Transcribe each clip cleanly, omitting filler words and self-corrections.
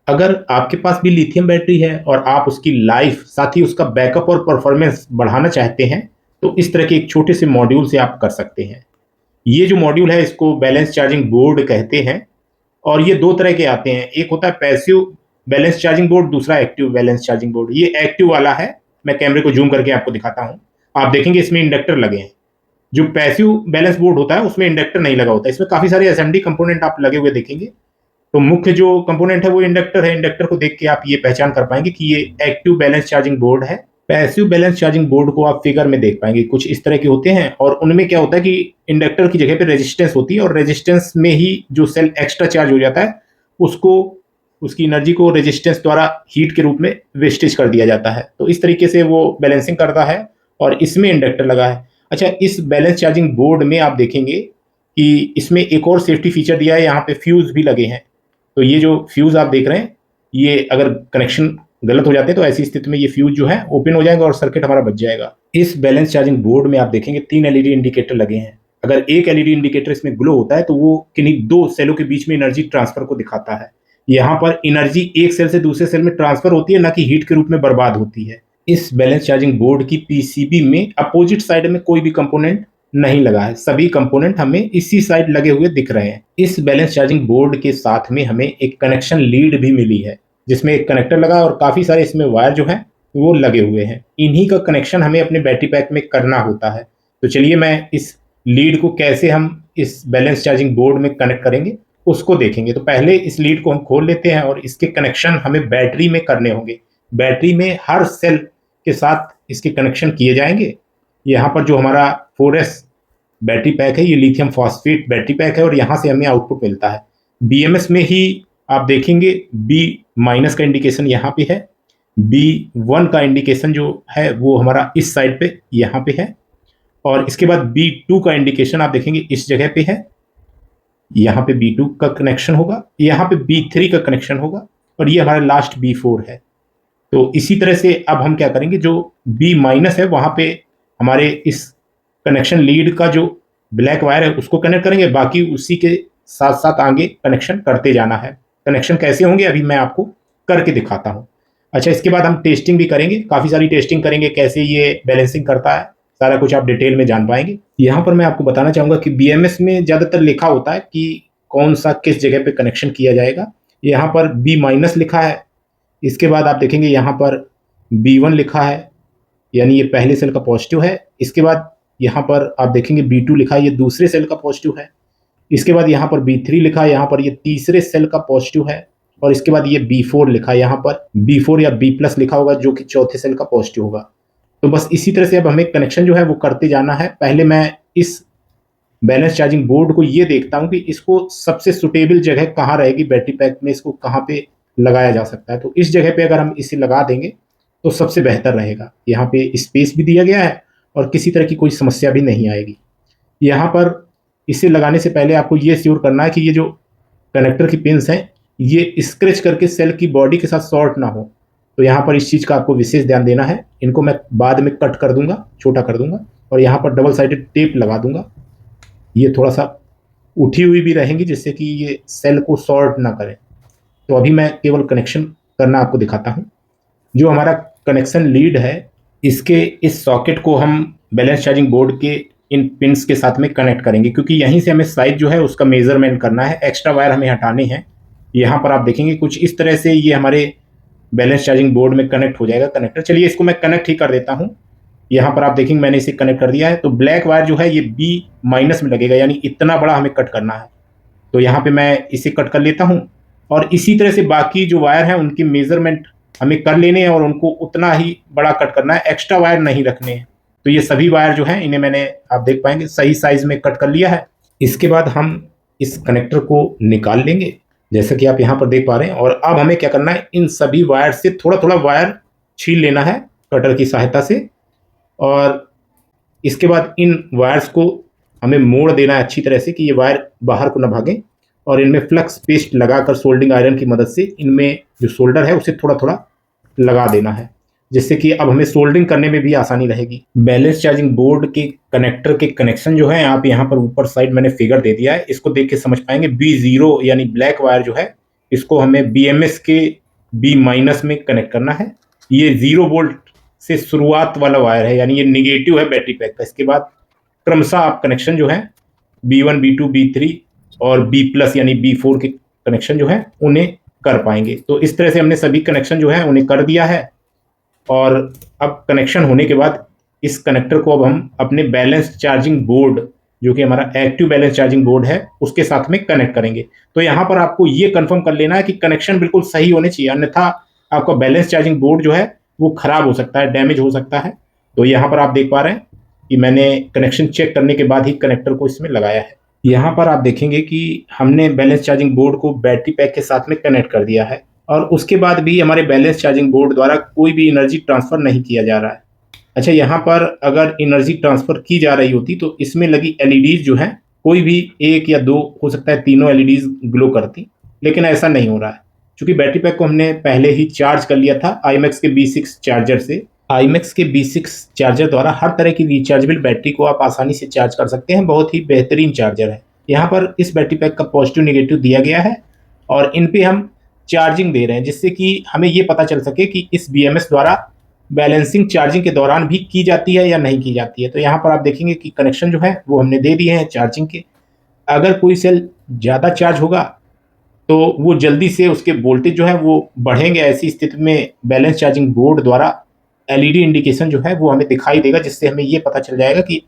अगर आपके पास भी लिथियम बैटरी है और आप उसकी लाइफ साथ ही उसका बैकअप और परफॉर्मेंस बढ़ाना चाहते हैं, तो इस तरह के एक छोटे से मॉड्यूल से आप कर सकते हैं। ये जो मॉड्यूल है इसको बैलेंस चार्जिंग बोर्ड कहते हैं और ये दो तरह के आते हैं। एक होता है पैसिव बैलेंस चार्जिंग बोर्ड, दूसरा एक्टिव बैलेंस चार्जिंग बोर्ड। ये एक्टिव वाला है, मैं कैमरे को जूम करके आपको दिखाता हूँ। आप देखेंगे इसमें इंडक्टर लगे हैं। जो पैसिव बैलेंस बोर्ड होता है उसमें इंडक्टर नहीं लगा होता, इसमें काफी सारे एसएमडी कंपोनेंट आप लगे हुए देखेंगे। तो मुख्य जो कंपोनेंट है वो इंडक्टर है। इंडक्टर को देख के आप ये पहचान कर पाएंगे कि ये एक्टिव बैलेंस चार्जिंग बोर्ड है। पैसिव बैलेंस चार्जिंग बोर्ड को आप फिगर में देख पाएंगे, कुछ इस तरह के होते हैं और उनमें क्या होता है कि इंडक्टर की जगह पे रेजिस्टेंस होती है और रेजिस्टेंस में ही जो सेल एक्स्ट्रा चार्ज हो जाता है उसको, उसकी एनर्जी को रेजिस्टेंस द्वारा हीट के रूप में वेस्टेज कर दिया जाता है। तो इस तरीके से वो बैलेंसिंग करता है और इसमें इंडक्टर लगा है। अच्छा, इस बैलेंस चार्जिंग बोर्ड में आप देखेंगे कि इसमें एक और सेफ्टी फीचर दिया है, यहाँ पे फ्यूज भी लगे हैं। तो ये जो फ्यूज आप देख रहे हैं, ये अगर कनेक्शन गलत हो जाते हैं तो ऐसी स्थिति में ये फ्यूज जो है ओपन हो जाएगा और सर्किट हमारा बच जाएगा। इस बैलेंस चार्जिंग बोर्ड में आप देखेंगे 3 एलईडी इंडिकेटर लगे हैं। अगर एक एलईडी इंडिकेटर इसमें ग्लो होता है तो वो किन्हीं 2 सेलों के बीच में एनर्जी ट्रांसफर को दिखाता है। यहाँ पर एनर्जी एक सेल से दूसरे सेल में ट्रांसफर होती है, ना कि हीट के रूप में बर्बाद होती है। इस बैलेंस चार्जिंग बोर्ड की पीसीबी में अपोजिट साइड में कोई भी कंपोनेंट नहीं लगा है, सभी कंपोनेंट हमें इसी साइड लगे हुए दिख रहे हैं। इस बैलेंस चार्जिंग बोर्ड के साथ में हमें एक कनेक्शन लीड भी मिली है जिसमें एक कनेक्टर लगा और काफी सारे इसमें वायर जो है वो लगे हुए हैं। इन्हीं का कनेक्शन हमें अपने बैटरी पैक में करना होता है। तो चलिए मैं इस लीड को कैसे हम इस बैलेंस चार्जिंग बोर्ड में कनेक्ट करेंगे उसको देखेंगे। तो पहले इस लीड को हम खोल लेते हैं और इसके कनेक्शन हमें बैटरी में करने होंगे। बैटरी में हर सेल के साथ इसके कनेक्शन किए जाएंगे। यहाँ पर जो हमारा 4S बैटरी पैक है ये लिथियम फॉस्फेट बैटरी पैक है और यहाँ से हमें आउटपुट मिलता है। BMS में ही आप देखेंगे B- का इंडिकेशन यहाँ पे है, B1 का इंडिकेशन जो है वो हमारा इस साइड पे यहाँ पे है और इसके बाद B2 का इंडिकेशन आप देखेंगे इस जगह पे है। यहाँ पे B2 का कनेक्शन होगा, यहाँ पे B3 का कनेक्शन होगा और ये हमारा लास्ट B4 है। तो इसी तरह से अब हम क्या करेंगे, जो B- है वहाँ पे हमारे इस कनेक्शन लीड का जो ब्लैक वायर है उसको कनेक्ट करेंगे, बाकी उसी के साथ साथ आगे कनेक्शन करते जाना है। कनेक्शन कैसे होंगे अभी मैं आपको करके दिखाता हूँ। अच्छा, इसके बाद हम टेस्टिंग भी करेंगे, काफ़ी सारी टेस्टिंग करेंगे कैसे ये बैलेंसिंग करता है, सारा कुछ आप डिटेल में जान पाएंगे। यहाँ पर मैं आपको बताना चाहूँगा कि BMS में ज़्यादातर लिखा होता है कि कौन सा किस जगह पे कनेक्शन किया जाएगा। यहाँ पर B- लिखा है, इसके बाद आप देखेंगे यहाँ पर B1 लिखा है, यानी ये पहले सेल का पॉजिटिव है। इसके बाद यहाँ पर आप देखेंगे B2 लिखा है, ये दूसरे सेल का पॉजिटिव है। इसके बाद यहाँ पर B3 लिखा है, यहाँ पर ये तीसरे सेल का पॉजिटिव है और इसके बाद ये B4 लिखा है, यहाँ पर B4 या B+ लिखा होगा जो कि चौथे सेल का पॉजिटिव होगा। तो बस इसी तरह से अब हमें कनेक्शन जो है वो करते जाना है। पहले मैं इस बैलेंस चार्जिंग बोर्ड को ये देखता हूँ कि इसको सबसे सुटेबल जगह कहाँ रहेगी बैटरी पैक में, इसको कहाँ पे लगाया जा सकता है। तो इस जगह पे अगर हम इसे लगा देंगे तो सबसे बेहतर रहेगा। यहाँ पे स्पेस भी दिया गया है और किसी तरह की कोई समस्या भी नहीं आएगी। यहाँ पर इसे लगाने से पहले आपको ये श्योर करना है कि ये जो कनेक्टर की पिन्स हैं ये स्क्रैच करके सेल की बॉडी के साथ शॉर्ट ना हो। तो यहाँ पर इस चीज़ का आपको विशेष ध्यान देना है। इनको मैं बाद में कट कर दूंगा, छोटा कर दूंगा और यहाँ पर डबल साइडेड टेप लगा दूंगा। ये थोड़ा सा उठी हुई भी रहेंगी जिससे कि ये सेल को शॉर्ट ना करें। तो अभी मैं केवल कनेक्शन करना आपको दिखाता हूँ। जो हमारा कनेक्शन लीड है इसके इस सॉकेट को हम बैलेंस चार्जिंग बोर्ड के इन पिन्स के साथ में कनेक्ट करेंगे, क्योंकि यहीं से हमें साइज जो है उसका मेजरमेंट करना है, एक्स्ट्रा वायर हमें हटाने हैं। यहाँ पर आप देखेंगे कुछ इस तरह से ये हमारे बैलेंस चार्जिंग बोर्ड में कनेक्ट हो जाएगा कनेक्टर। चलिए इसको मैं कनेक्ट ही कर देता हूँ। यहाँ पर आप देखेंगे मैंने इसे कनेक्ट कर दिया है। तो ब्लैक वायर जो है ये B- में लगेगा, यानी इतना बड़ा हमें कट करना है। तो यहाँ पे मैं इसे कट कर लेता हूँ और इसी तरह से बाकी जो वायर हैं उनकी मेजरमेंट हमें कर लेने हैं और उनको उतना ही बड़ा कट करना है, एक्स्ट्रा वायर नहीं रखने हैं। तो ये सभी वायर जो हैं इन्हें मैंने, आप देख पाएंगे, सही साइज में कट कर लिया है। इसके बाद हम इस कनेक्टर को निकाल लेंगे जैसा कि आप यहाँ पर देख पा रहे हैं। और अब हमें क्या करना है, इन सभी वायर से थोड़ा थोड़ा वायर छील लेना है कटर की सहायता से और इसके बाद इन वायर्स को हमें मोड़ देना है अच्छी तरह से कि ये वायर बाहर को ना भागें और इनमें फ्लक्स पेस्ट लगाकर सोल्डिंग आयरन की मदद से इनमें जो सोल्डर है उसे थोड़ा थोड़ा लगा देना है, जिससे कि अब हमें सोल्डरिंग करने में भी आसानी रहेगी। बैलेंस चार्जिंग बोर्ड के कनेक्टर के कनेक्शन जो है आप यहाँ पर ऊपर साइड मैंने फिगर दे दिया है, इसको देख के समझ पाएंगे। B0 यानी ब्लैक वायर जो है इसको हमें BMS के B माइनस में कनेक्ट करना है। ये 0 वोल्ट से शुरुआत वाला वायर है, यानी ये निगेटिव है बैटरी पैक का। इसके बाद क्रमशः आप कनेक्शन जो है B1, B2, B3 और B प्लस यानी B4 के कनेक्शन जो है उन्हें कर पाएंगे। तो इस तरह से हमने सभी कनेक्शन जो है उन्हें कर दिया है। और अब कनेक्शन होने के बाद इस कनेक्टर को अब हम अपने बैलेंस चार्जिंग बोर्ड, जो कि हमारा एक्टिव बैलेंस चार्जिंग बोर्ड है, उसके साथ में कनेक्ट करेंगे। तो यहाँ पर आपको ये कंफर्म कर लेना है कि कनेक्शन बिल्कुल सही होने चाहिए, अन्यथा आपका बैलेंस चार्जिंग बोर्ड जो है वो खराब हो सकता है, डैमेज हो सकता है। तो यहाँ पर आप देख पा रहे हैं कि मैंने कनेक्शन चेक करने के बाद ही कनेक्टर को इसमें लगाया है। यहाँ पर आप देखेंगे कि हमने बैलेंस चार्जिंग बोर्ड को बैटरी पैक के साथ में कनेक्ट कर दिया है, और उसके बाद भी हमारे बैलेंस चार्जिंग बोर्ड द्वारा कोई भी एनर्जी ट्रांसफर नहीं किया जा रहा है। अच्छा, यहाँ पर अगर एनर्जी ट्रांसफर की जा रही होती तो इसमें लगी एलईडीज जो है, कोई भी एक या दो, हो सकता है तीनों एलईडीज ग्लो करती, लेकिन ऐसा नहीं हो रहा है। क्योंकि बैटरी पैक को हमने पहले ही चार्ज कर लिया था IMAX के B6 चार्जर से। IMAX के B6 चार्जर द्वारा हर तरह की रिचार्जेबल बैटरी को आप आसानी से चार्ज कर सकते हैं। बहुत ही बेहतरीन चार्जर है। यहाँ पर इस बैटरी पैक का पॉजिटिव निगेटिव दिया गया है और इन पे हम चार्जिंग दे रहे हैं, जिससे कि हमें ये पता चल सके कि इस BMS द्वारा बैलेंसिंग चार्जिंग के दौरान भी की जाती है या नहीं की जाती है। तो यहाँ पर आप देखेंगे कि कनेक्शन जो है वो हमने दे दिए हैं चार्जिंग के। अगर कोई सेल ज़्यादा चार्ज होगा तो वो जल्दी से उसके वोल्टेज जो है वो बढ़ेंगे। ऐसी स्थिति में बैलेंस चार्जिंग बोर्ड द्वारा LED इंडिकेशन जो है वो हमें दिखाई देगा, जिससे हमें ये पता चल जाएगा कि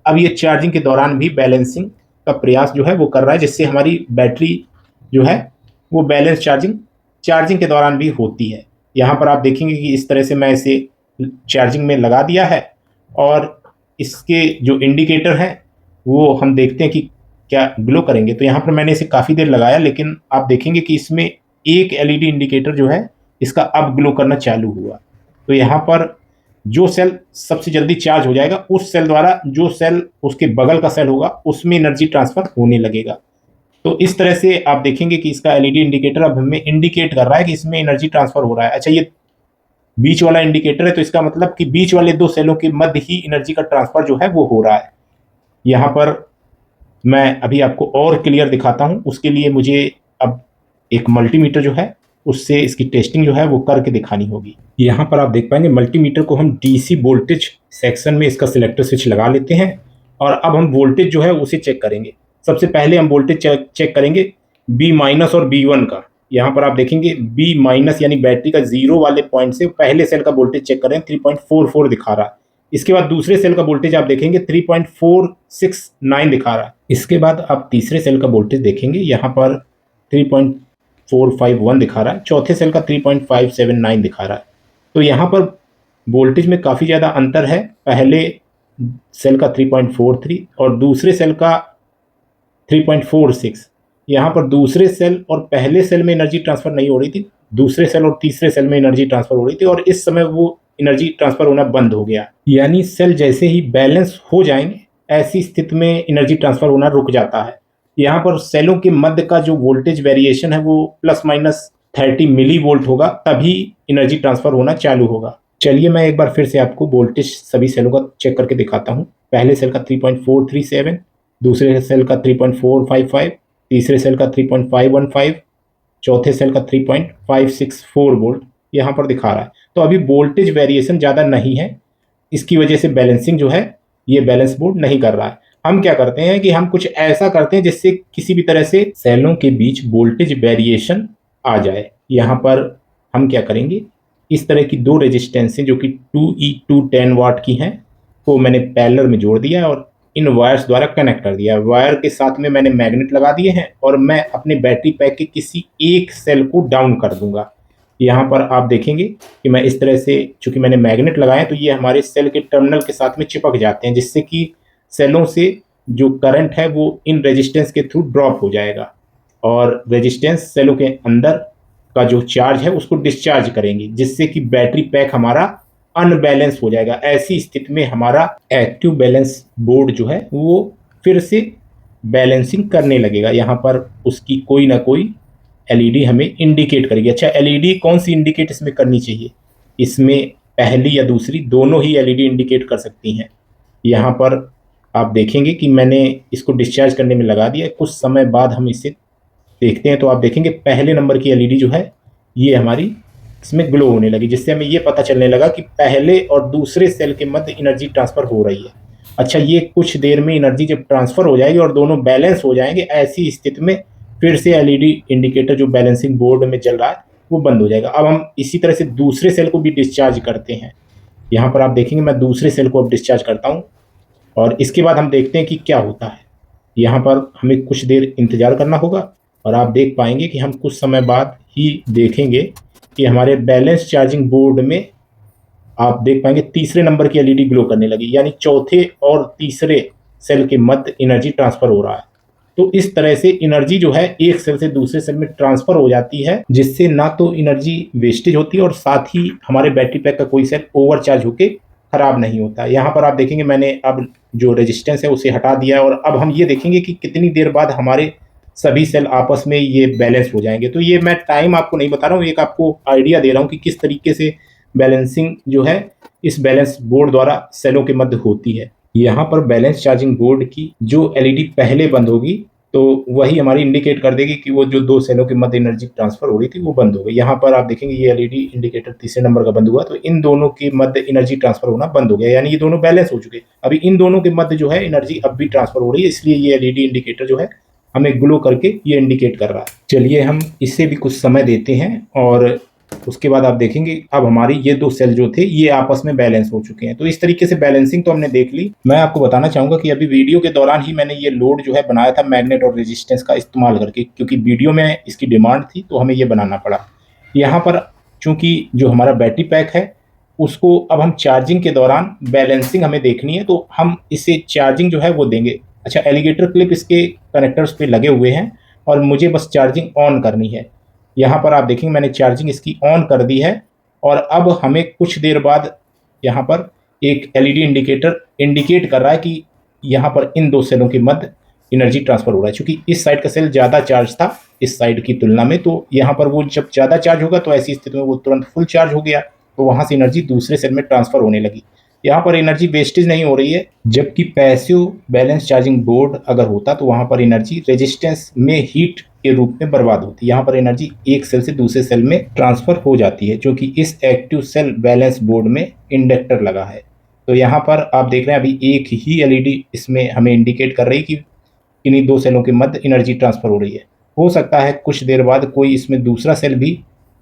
अब ये चार्जिंग के दौरान भी बैलेंसिंग का प्रयास जो है वो कर रहा है, जिससे हमारी बैटरी जो है वो बैलेंस चार्जिंग के दौरान भी होती है। यहाँ पर आप देखेंगे कि इस तरह से मैं इसे चार्जिंग में लगा दिया है, और इसके जो इंडिकेटर हैं वो हम देखते हैं कि क्या ग्लो करेंगे। तो यहाँ पर मैंने इसे काफ़ी देर लगाया, लेकिन आप देखेंगे कि इसमें एक LED इंडिकेटर जो है इसका अब ग्लो करना चालू हुआ। तो यहाँ पर जो सेल सबसे जल्दी चार्ज हो जाएगा उस सेल द्वारा जो सेल उसके बगल का सेल होगा उसमें एनर्जी ट्रांसफर होने लगेगा। तो इस तरह से आप देखेंगे कि इसका LED इंडिकेटर अब हमें इंडिकेट कर रहा है कि इसमें एनर्जी ट्रांसफर हो रहा है। अच्छा, ये बीच वाला इंडिकेटर है, तो इसका मतलब कि बीच वाले दो सेलों के मध्य ही एनर्जी का ट्रांसफर जो है वो हो रहा है। यहाँ पर मैं अभी आपको और क्लियर दिखाता हूँ। उसके लिए मुझे अब एक मल्टीमीटर जो है उससे इसकी टेस्टिंग जो है वो करके दिखानी होगी। यहाँ पर आप देख पाएंगे मल्टीमीटर को हम DC वोल्टेज सेक्शन में इसका सिलेक्टर स्विच लगा लेते हैं, और अब हम वोल्टेज जो है उसे चेक करेंगे। सबसे पहले हम वोल्टेज चेक करेंगे B माइनस और B1 का। यहाँ पर आप देखेंगे B माइनस यानी बैटरी का 0 वाले पॉइंट से पहले सेल का वोल्टेज चेक करें, 3.44 दिखा रहा है। इसके बाद दूसरे सेल का वोल्टेज आप देखेंगे 3.469 दिखा रहा है। इसके बाद आप तीसरे सेल का वोल्टेज देखेंगे, यहाँ पर 3.451 दिखा रहा है। चौथे सेल का 3.579 दिखा रहा है। तो यहाँ पर वोल्टेज में काफ़ी ज़्यादा अंतर है। पहले सेल का 3.43 और दूसरे सेल का 3.46। यहाँ पर दूसरे सेल और पहले सेल में एनर्जी ट्रांसफर नहीं हो रही थी, दूसरे सेल और तीसरे सेल में एनर्जी ट्रांसफर हो रही थी, और इस समय वो एनर्जी ट्रांसफर होना बंद हो गया। यानी सेल जैसे ही बैलेंस हो जाएंगे ऐसी स्थिति में एनर्जी ट्रांसफर होना रुक जाता है। यहाँ पर सेलों के मध्य का जो वोल्टेज वेरिएशन है वो ±30 मिली वोल्ट होगा, तभी एनर्जी ट्रांसफर होना चालू होगा। चलिए मैं एक बार फिर से आपको वोल्टेज सभी सेलों का चेक करके दिखाता हूँ। पहले सेल का 3.437, दूसरे सेल का 3.455, तीसरे सेल का 3.515, चौथे सेल का 3.564 वोल्ट यहाँ पर दिखा रहा है। तो अभी वोल्टेज वेरिएशन ज़्यादा नहीं है, इसकी वजह से बैलेंसिंग जो है ये बैलेंस बोर्ड नहीं कर रहा है। हम क्या करते हैं कि हम कुछ ऐसा करते हैं जिससे किसी भी तरह से सेलों के बीच वोल्टेज वेरिएशन आ जाए। यहाँ पर हम क्या करेंगे, इस तरह की दो रेजिस्टेंसें जो कि 2E210 वाट की हैं को मैंने पैरेलल में जोड़ दिया और इन वायर्स द्वारा कनेक्ट कर दिया। वायर के साथ में मैंने मैग्नेट लगा दिए हैं और मैं अपने बैटरी पैक के किसी एक सेल को डाउन कर दूंगा। यहाँ पर आप देखेंगे कि मैं इस तरह से, चूंकि मैंने मैग्नेट लगाए तो ये हमारे सेल के टर्मिनल के साथ में चिपक जाते हैं, जिससे कि सेलों से जो करंट है वो इन रेजिस्टेंस के थ्रू ड्रॉप हो जाएगा और रेजिस्टेंस सेलों के अंदर का जो चार्ज है उसको डिस्चार्ज करेंगी, जिससे कि बैटरी पैक हमारा अनबैलेंस हो जाएगा। ऐसी स्थिति में हमारा एक्टिव बैलेंस बोर्ड जो है वो फिर से बैलेंसिंग करने लगेगा। यहाँ पर उसकी कोई ना कोई एलईडी हमें इंडिकेट करेगी। अच्छा, एलईडी कौन सी इंडिकेट इसमें करनी चाहिए? इसमें पहली या दूसरी दोनों ही एलईडी इंडिकेट कर सकती हैं। यहाँ पर आप देखेंगे कि मैंने इसको डिस्चार्ज करने में लगा दिया। कुछ समय बाद हम इसे देखते हैं तो आप देखेंगे पहले नंबर की एलईडी जो है ये हमारी इसमें ग्लो होने लगी, जिससे हमें ये पता चलने लगा कि पहले और दूसरे सेल के मध्य एनर्जी ट्रांसफर हो रही है। अच्छा, ये कुछ देर में एनर्जी जब ट्रांसफर हो जाएगी और दोनों बैलेंस हो जाएंगे, ऐसी स्थिति में फिर से एलईडी इंडिकेटर जो बैलेंसिंग बोर्ड में चल रहा है वो बंद हो जाएगा। अब हम इसी तरह से दूसरे सेल को भी डिस्चार्ज करते हैं। यहाँ पर आप देखेंगे मैं दूसरे सेल को अब डिस्चार्ज करता हूँ और इसके बाद हम देखते हैं कि क्या होता है। यहाँ पर हमें कुछ देर इंतजार करना होगा और आप देख पाएंगे कि हम कुछ समय बाद ही देखेंगे कि हमारे बैलेंस चार्जिंग बोर्ड में आप देख पाएंगे तीसरे नंबर की एलईडी ग्लो करने लगी, यानी चौथे और तीसरे सेल के मध्य एनर्जी ट्रांसफर हो रहा है। तो इस तरह से एनर्जी जो है एक सेल से दूसरे सेल में ट्रांसफर हो जाती है, जिससे ना तो एनर्जी वेस्टेज होती है और साथ ही हमारे बैटरी पैक का कोई सेल ओवरचार्ज होकर खराब नहीं होता। यहाँ पर आप देखेंगे मैंने अब जो रेजिस्टेंस है उसे हटा दिया है और अब हम ये देखेंगे कि कितनी देर बाद हमारे सभी सेल आपस में ये बैलेंस हो जाएंगे। तो ये मैं टाइम आपको नहीं बता रहा हूँ, एक आपको आइडिया दे रहा हूँ कि किस तरीके से बैलेंसिंग जो है इस बैलेंस बोर्ड द्वारा सेलों के मध्य होती है। यहाँ पर बैलेंस चार्जिंग बोर्ड की जो एलईडी पहले बंद होगी तो वही हमारी इंडिकेट कर देगी कि वो जो दो सेलों के मध्य एनर्जी ट्रांसफर हो रही थी वो बंद हो गई। यहाँ पर आप देखेंगे ये एलईडी इंडिकेटर तीसरे नंबर का बंद हुआ, तो इन दोनों के मध्य एनर्जी ट्रांसफर होना बंद हो गया, यानी ये दोनों बैलेंस हो चुके। अभी इन दोनों के मध्य जो है एनर्जी अब भी ट्रांसफर हो रही है, इसलिए ये एलईडी इंडिकेटर जो है हमें ग्लो करके ये इंडिकेट कर रहा है। चलिए हम इससे भी कुछ समय देते हैं और उसके बाद आप देखेंगे अब हमारी ये दो सेल जो थे ये आपस में बैलेंस हो चुके हैं। तो इस तरीके से बैलेंसिंग तो हमने देख ली। मैं आपको बताना चाहूंगा कि अभी वीडियो के दौरान ही मैंने ये लोड जो है बनाया था मैग्नेट और रेजिस्टेंस का इस्तेमाल करके, क्योंकि वीडियो में इसकी डिमांड थी तो हमें ये बनाना पड़ा। यहाँ पर चूंकि जो हमारा बैटरी पैक है उसको अब हम चार्जिंग के दौरान बैलेंसिंग हमें देखनी है, तो हम इसे चार्जिंग जो है वो देंगे। अच्छा, एलिगेटर क्लिप इसके कनेक्टर्स पे लगे हुए हैं और मुझे बस चार्जिंग ऑन करनी है। यहाँ पर आप देखेंगे मैंने चार्जिंग इसकी ऑन कर दी है और अब हमें कुछ देर बाद यहाँ पर एक एलईडी इंडिकेटर इंडिकेट कर रहा है कि यहाँ पर इन दो सेलों के मध्य एनर्जी ट्रांसफर हो रहा है। क्योंकि इस साइड का सेल ज़्यादा चार्ज था इस साइड की तुलना में, तो यहाँ पर वो जब ज़्यादा चार्ज होगा तो ऐसी स्थिति में वो तुरंत फुल चार्ज हो गया, तो वहाँ से एनर्जी दूसरे सेल में ट्रांसफर होने लगी। यहाँ पर एनर्जी वेस्टेज नहीं हो रही है, जबकि पैसिव बैलेंस चार्जिंग बोर्ड अगर होता तो वहाँ पर एनर्जी रेजिस्टेंस में हीट के रूप में बर्बाद होती है। यहाँ पर एनर्जी एक सेल से दूसरे सेल में ट्रांसफर हो जाती है, क्योंकि इस एक्टिव सेल बैलेंस बोर्ड में इंडक्टर लगा है। तो यहाँ पर आप देख रहे हैं अभी एक ही एलईडी इसमें हमें इंडिकेट कर रही है कि इन्हीं दो सेलों के मध्य एनर्जी ट्रांसफर हो रही है। हो सकता है कुछ देर बाद कोई इसमें दूसरा सेल भी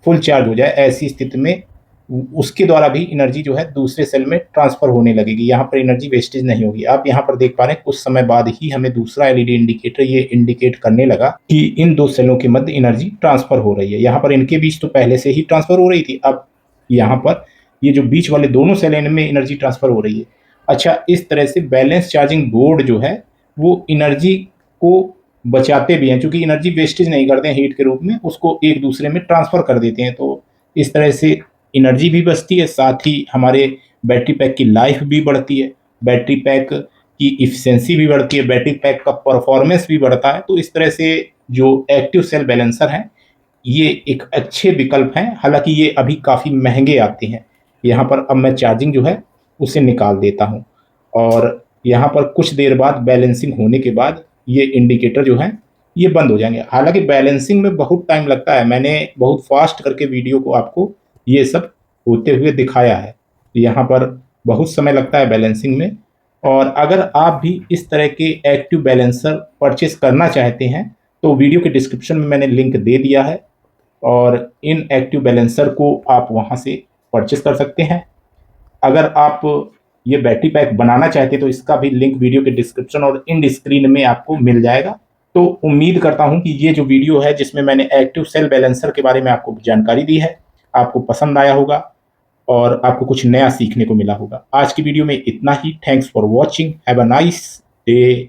फुल चार्ज हो जाए, ऐसी स्थिति में उसके द्वारा भी एनर्जी जो है दूसरे सेल में ट्रांसफर होने लगेगी, यहाँ पर एनर्जी वेस्टेज नहीं होगी। आप यहाँ पर देख पा रहे हैं कुछ समय बाद ही हमें दूसरा एलईडी इंडिकेटर ये इंडिकेट करने लगा कि इन दो सेलों के मध्य एनर्जी ट्रांसफर हो रही है। यहाँ पर इनके बीच तो पहले से ही ट्रांसफर हो रही थी, अब यहाँ पर ये जो बीच वाले दोनों सेल इनमें एनर्जी ट्रांसफर हो रही है। अच्छा, इस तरह से बैलेंस चार्जिंग बोर्ड जो है वो एनर्जी को बचाते भी हैं, क्योंकि एनर्जी वेस्टेज नहीं करते हैं हीट के रूप में, उसको एक दूसरे में ट्रांसफर कर देते हैं। तो इस तरह से एनर्जी भी बचती है, साथ ही हमारे बैटरी पैक की लाइफ भी बढ़ती है, बैटरी पैक की इफिशिएंसी भी बढ़ती है, बैटरी पैक का परफॉर्मेंस भी बढ़ता है। तो इस तरह से जो एक्टिव सेल बैलेंसर हैं ये एक अच्छे विकल्प हैं, हालांकि ये अभी काफ़ी महंगे आते हैं। यहाँ पर अब मैं चार्जिंग जो है उसे निकाल देता हूँ और यहाँ पर कुछ देर बाद बैलेंसिंग होने के बाद ये इंडिकेटर जो है ये बंद हो जाएंगे। हालांकि बैलेंसिंग में बहुत टाइम लगता है, मैंने बहुत फास्ट करके वीडियो को आपको ये सब होते हुए दिखाया है। यहाँ पर बहुत समय लगता है बैलेंसिंग में, और अगर आप भी इस तरह के एक्टिव बैलेंसर परचेस करना चाहते हैं तो वीडियो के डिस्क्रिप्शन में मैंने लिंक दे दिया है और इन एक्टिव बैलेंसर को आप वहाँ से परचेस कर सकते हैं। अगर आप ये बैटरी पैक बनाना चाहते तो इसका भी लिंक वीडियो के डिस्क्रिप्शन और इन स्क्रीन में आपको मिल जाएगा। तो उम्मीद करता हूँ कि ये जो वीडियो है जिसमें मैंने एक्टिव सेल बैलेंसर के बारे में आपको जानकारी दी है आपको पसंद आया होगा और आपको कुछ नया सीखने को मिला होगा। आज की वीडियो में इतना ही। Thanks for watching, have a nice day.